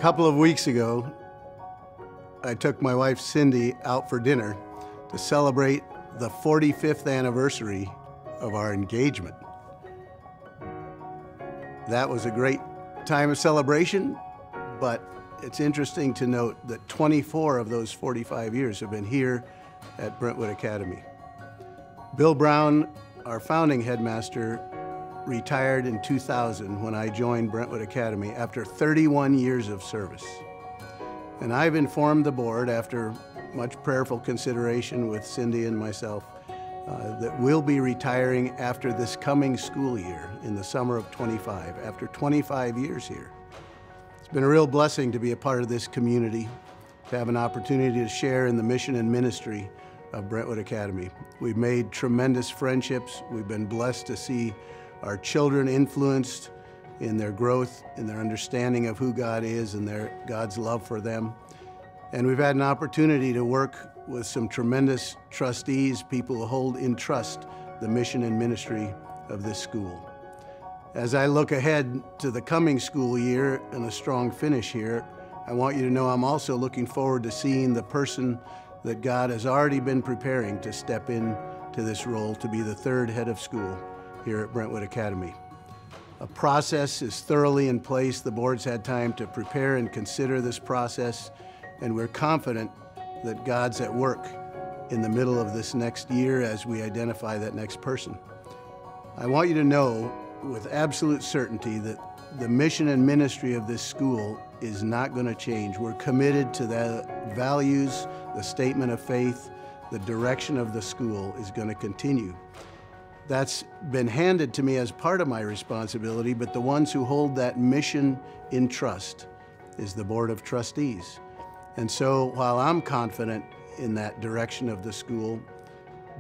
couple of weeks ago, I took my wife Cindy out for dinner to celebrate the 45th anniversary of our engagement. That was a great time of celebration, but it's interesting to note that 24 of those 45 years have been here at Brentwood Academy. Bill Brown, our founding headmaster, retired in 2000 when I joined Brentwood Academy after 31 years of service. And I've informed the board, after much prayerful consideration with Cindy and myself, that we'll be retiring after this coming school year in the summer of '25, after 25 years here. It's been a real blessing to be a part of this community, to have an opportunity to share in the mission and ministry of Brentwood Academy. We've made tremendous friendships. We've been blessed to see our children influenced in their growth, in their understanding of who God is and God's love for them. And we've had an opportunity to work with some tremendous trustees, people who hold in trust the mission and ministry of this school. As I look ahead to the coming school year and a strong finish here, I want you to know I'm also looking forward to seeing the person that God has already been preparing to step into this role to be the third head of school here at Brentwood Academy. A process is thoroughly in place. The board's had time to prepare and consider this process, and we're confident that God's at work in the middle of this next year as we identify that next person. I want you to know with absolute certainty that the mission and ministry of this school is not going to change. We're committed to the values, the statement of faith, the direction of the school is going to continue. That's been handed to me as part of my responsibility, but the ones who hold that mission in trust is the Board of Trustees. And so while I'm confident in that direction of the school,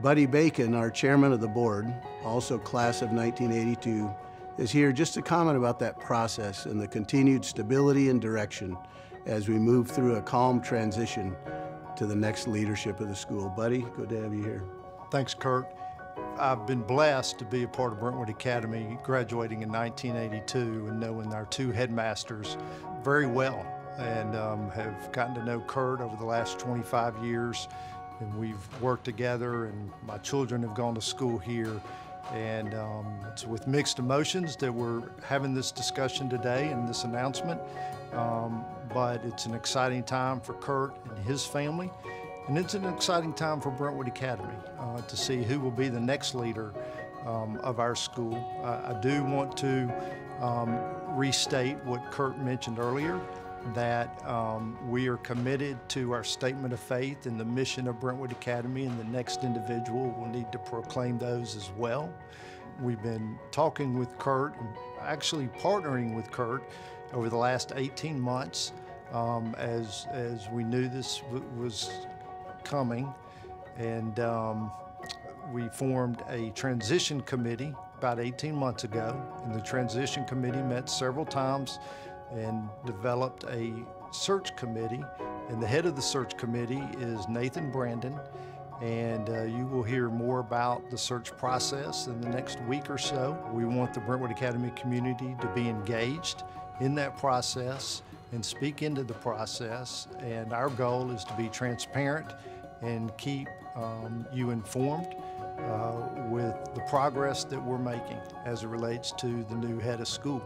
Buddy Bacon, our chairman of the board, also class of 1982, is here just to comment about that process and the continued stability and direction as we move through a calm transition to the next leadership of the school. Buddy, good to have you here. Thanks, Kurt. I've been blessed to be a part of Brentwood Academy, graduating in 1982 and knowing our two headmasters very well, and have gotten to know Kurt over the last 25 years. And we've worked together, and my children have gone to school here. And it's with mixed emotions that we're having this discussion today and this announcement. But it's an exciting time for Kurt and his family. And it's an exciting time for Brentwood Academy to see who will be the next leader of our school. I do want to restate what Kurt mentioned earlier, that we are committed to our statement of faith and the mission of Brentwood Academy, and the next individual will need to proclaim those as well. We've been talking with Kurt, and actually partnering with Kurt over the last 18 months as we knew this was coming, and we formed a transition committee about 18 months ago, and the transition committee met several times and developed a search committee, and the head of the search committee is Nathan Brandon, and you will hear more about the search process in the next week or so. We want the Brentwood Academy community to be engaged in that process and speak into the process, and our goal is to be transparent and keep you informed with the progress that we're making as it relates to the new head of school.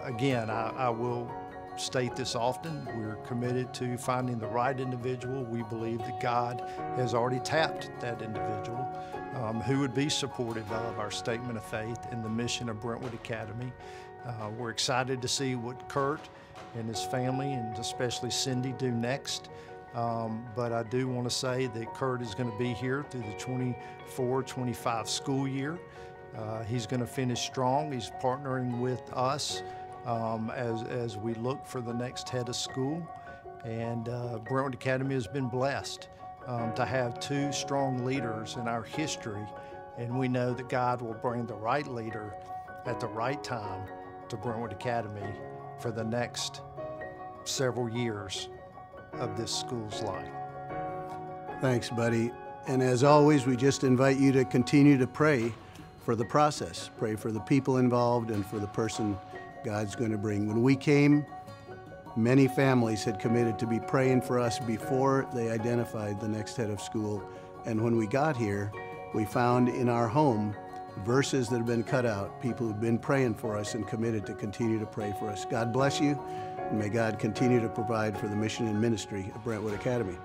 Again, I will state this often, we're committed to finding the right individual. We believe that God has already tapped that individual who would be supportive of our statement of faith and the mission of Brentwood Academy. We're excited to see what Kurt and his family, and especially Cindy, do next. But I do want to say that Kurt is going to be here through the 24-25 school year. He's going to finish strong. He's partnering with us as we look for the next head of school. And Brentwood Academy has been blessed to have two strong leaders in our history. And we know that God will bring the right leader at the right time to Brentwood Academy for the next several years of this school's life. Thanks, buddy. And as always, we just invite you to continue to pray for the process. Pray for the people involved and for the person God's going to bring. When we came Many families had committed to be praying for us before they identified the next head of school. And when we got here, we found in our home verses that have been cut out, people who've been praying for us and committed to continue to pray for us. God bless you, and may God continue to provide for the mission and ministry of Brentwood Academy.